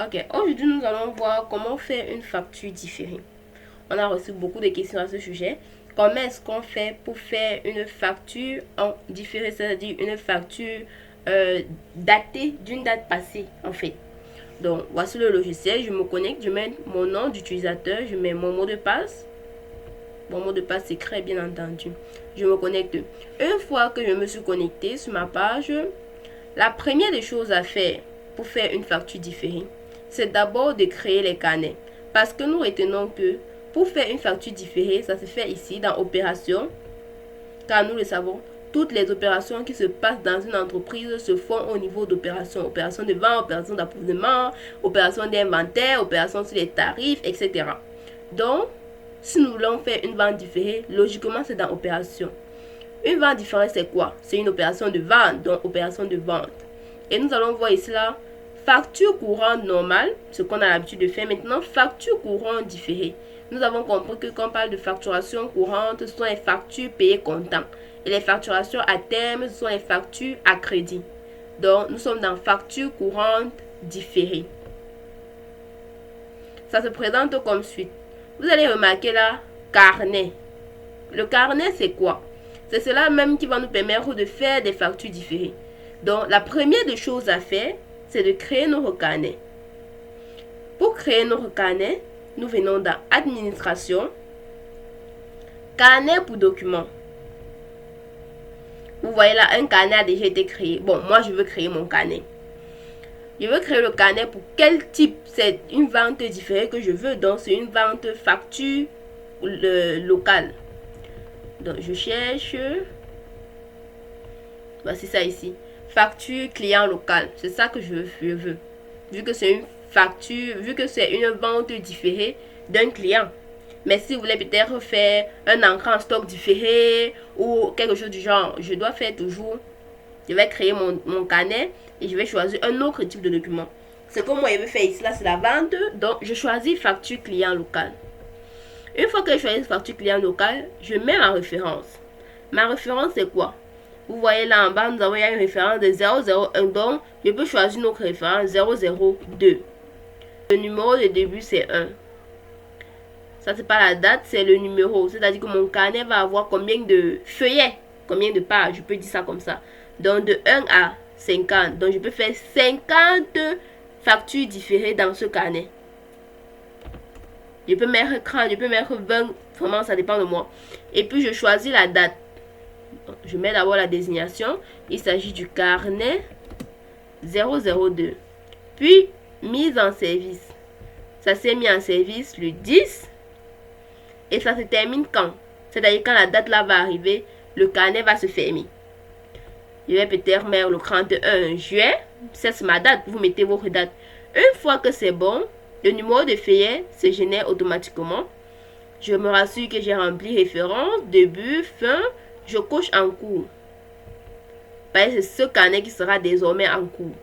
Ok, aujourd'hui nous allons voir comment faire une facture différée. On a reçu beaucoup de questions à ce sujet. Comment est-ce qu'on fait pour faire une facture en différé, c'est-à-dire une facture datée d'une date passée en fait. Donc voici le logiciel, je me connecte, je mets mon nom d'utilisateur, je mets mon mot de passe. Mon mot de passe secret bien entendu. Je me connecte. Une fois que je me suis connecté sur ma page, la première des choses à faire pour faire une facture différée, c'est d'abord de créer les carnets. Parce que nous retenons que pour faire une facture différée, ça se fait ici dans Opération. Car nous le savons, toutes les opérations qui se passent dans une entreprise se font au niveau d'opérations. Opération de vente, opération d'approvisionnement, opération d'inventaire, opération sur les tarifs, etc. Donc, si nous voulons faire une vente différée, logiquement c'est dans Opération. Une vente différée, c'est quoi? C'est une opération de vente, donc opération de vente. Et nous allons voir ici là, facture courante normale, ce qu'on a l'habitude de faire maintenant, facture courante différée. Nous avons compris que quand on parle de facturation courante, ce sont les factures payées comptant. Et les facturations à terme, ce sont les factures à crédit. Donc, nous sommes dans facture courante différée. Ça se présente comme suite. Vous allez remarquer là, carnet. Le carnet, c'est quoi? C'est cela même qui va nous permettre de faire des factures différées. Donc, la première des choses à faire, c'est de créer nos carnets. Pour créer nos carnets, nous venons dans Administration, Carnet pour documents. Vous voyez là, un carnet a déjà été créé. Bon, moi, je veux créer mon carnet. Je veux créer le carnet pour quel type? C'est une vente différée que je veux. Donc, c'est une vente facture locale. Donc, je cherche. Voici ça ici. Facture client local. C'est ça que je veux. Vu que c'est une facture, vu que c'est une vente différée d'un client. Mais si vous voulez peut-être faire un entrée en stock différé ou quelque chose du genre, je dois faire toujours. Je vais créer mon carnet et je vais choisir un autre type de document. Ce que moi je veux faire ici, là, c'est la vente. Donc, je choisis facture client local. Une fois que je choisis facture client local, je mets ma référence. Ma référence, c'est quoi? Vous voyez là en bas, nous avons une référence de 001. Donc, je peux choisir notre référence 002. Le numéro de début, c'est 1. Ça, c'est pas la date, c'est le numéro. C'est-à-dire que mon carnet va avoir combien de feuillets, combien de pages. Je peux dire ça comme ça. Donc, de 1 à 50. Donc, je peux faire 50 factures différées dans ce carnet. Je peux mettre 30, je peux mettre 20. Vraiment, ça dépend de moi. Et puis, je choisis la date. Je mets d'abord la désignation. Il s'agit du carnet 002. Puis, mise en service. Ça s'est mis en service le 10. Et ça se termine quand? C'est-à-dire quand la date là va arriver, le carnet va se fermer. Je vais peut-être mettre le 31 juin. C'est ma date. Vous mettez votre date. Une fois que c'est bon, le numéro de feuillet se génère automatiquement. Je me rassure que j'ai rempli référence, début, fin. Je coche en cours. C'est ce carnet qui sera désormais en cours.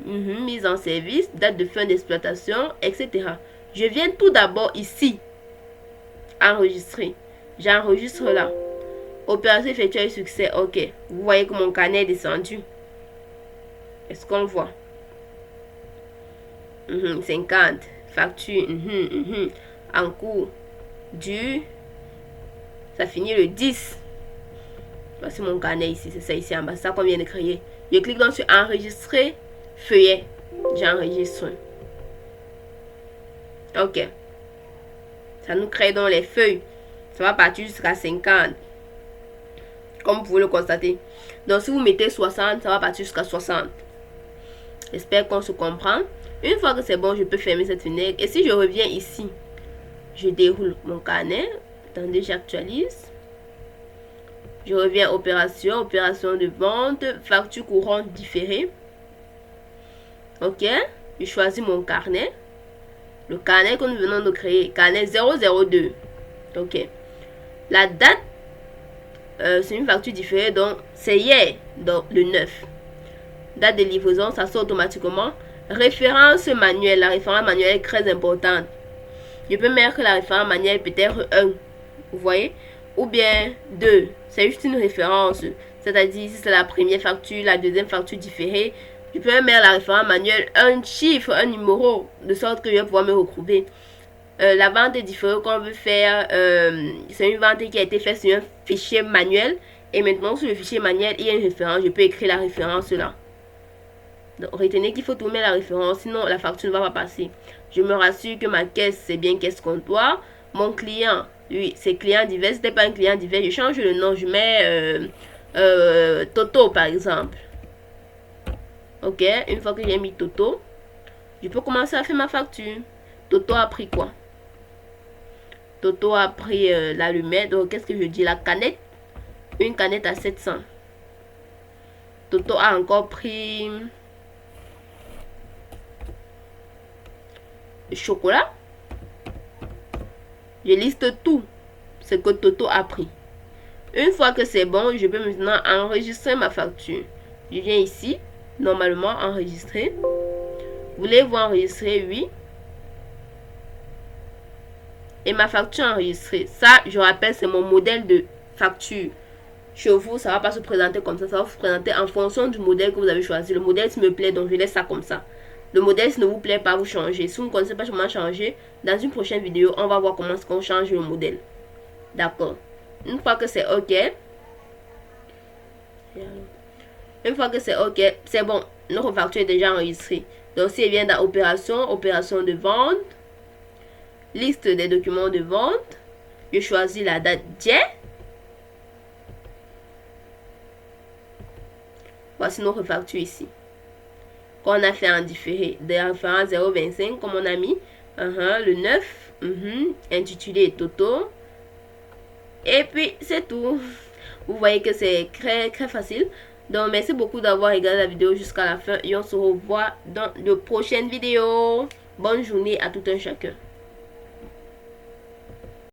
Mise en service, date de fin d'exploitation, etc. Je viens tout d'abord ici. Enregistrer. J'enregistre là. Opération effectuée avec succès. Ok. Vous voyez que mon carnet est descendu. Est-ce qu'on voit? 50. Facture. En cours. Du. Ça finit le 10. Voici mon carnet ici. C'est ça ici en bas. C'est ça qu'on vient de créer. Je clique donc sur enregistrer. Feuillet. J'enregistre. Ok. Ça nous crée donc les feuilles. Ça va partir jusqu'à 50. Comme vous pouvez le constater. Donc si vous mettez 60, ça va partir jusqu'à 60. J'espère qu'on se comprend. Une fois que c'est bon, je peux fermer cette fenêtre. Et si je reviens ici, je déroule mon carnet. Attendez, j'actualise. Je reviens opération de vente, facture courante différée. Ok. Je choisis mon carnet. Le carnet que nous venons de créer, carnet 002. Ok. La date, c'est une facture différée, donc c'est hier, donc le 9. Date de livraison, ça sort automatiquement. Référence manuelle, la référence manuelle est très importante. Je peux mettre la référence manuelle peut-être 1, vous voyez, ou bien 2. C'est juste une référence, c'est-à-dire si c'est la première facture, la deuxième facture différée, Je peux même mettre la référence manuelle, un chiffre, un numéro, de sorte que je vais pouvoir me retrouver. La vente est différente qu'on veut faire. C'est une vente qui a été faite sur un fichier manuel. Et maintenant, sur le fichier manuel, il y a une référence. Je peux écrire la référence là. Donc, retenez qu'il faut tout mettre la référence, sinon la facture ne va pas passer. Je me rassure que ma caisse, c'est bien caisse comptoir. Mon client, oui, c'est client divers. Si ce n'est pas un client divers, je change le nom. Je mets Toto, par exemple. Ok, une fois que j'ai mis Toto, je peux commencer à faire ma facture. Toto a pris quoi? Toto a pris l'allumette. Donc, qu'est-ce que je dis? La canette. Une canette à 700. Toto a encore pris chocolat. Je liste tout ce que Toto a pris. Une fois que c'est bon, je peux maintenant enregistrer ma facture. Je viens ici, normalement enregistrer. Voulez-vous enregistrer? Oui. Et ma facture enregistrée. Ça, je rappelle, c'est mon modèle de facture. Chez vous, ça ne va pas se présenter comme ça. Ça va se présenter en fonction du modèle que vous avez choisi. Le modèle, s'il me plaît, donc je laisse ça comme ça. Le modèle, s'il ne vous plaît pas, vous changez. Si vous ne connaissez pas comment changer, dans une prochaine vidéo, on va voir comment est-ce qu'on change le modèle. D'accord. Une fois que c'est OK. Une fois que c'est OK, c'est bon. Notre facture est déjà enregistrée. Donc, si elle vient dans opération, opération de vente, liste des documents de vente, je choisis la date d'hier. Voici notre facture ici. Qu'on a fait en différé. Des références 0,25 comme on a mis. Le 9. Intitulé Toto. Et puis c'est tout. Vous voyez que c'est très facile. Donc merci beaucoup d'avoir regardé la vidéo jusqu'à la fin. Et on se revoit dans de prochaines vidéos. Bonne journée à tout un chacun.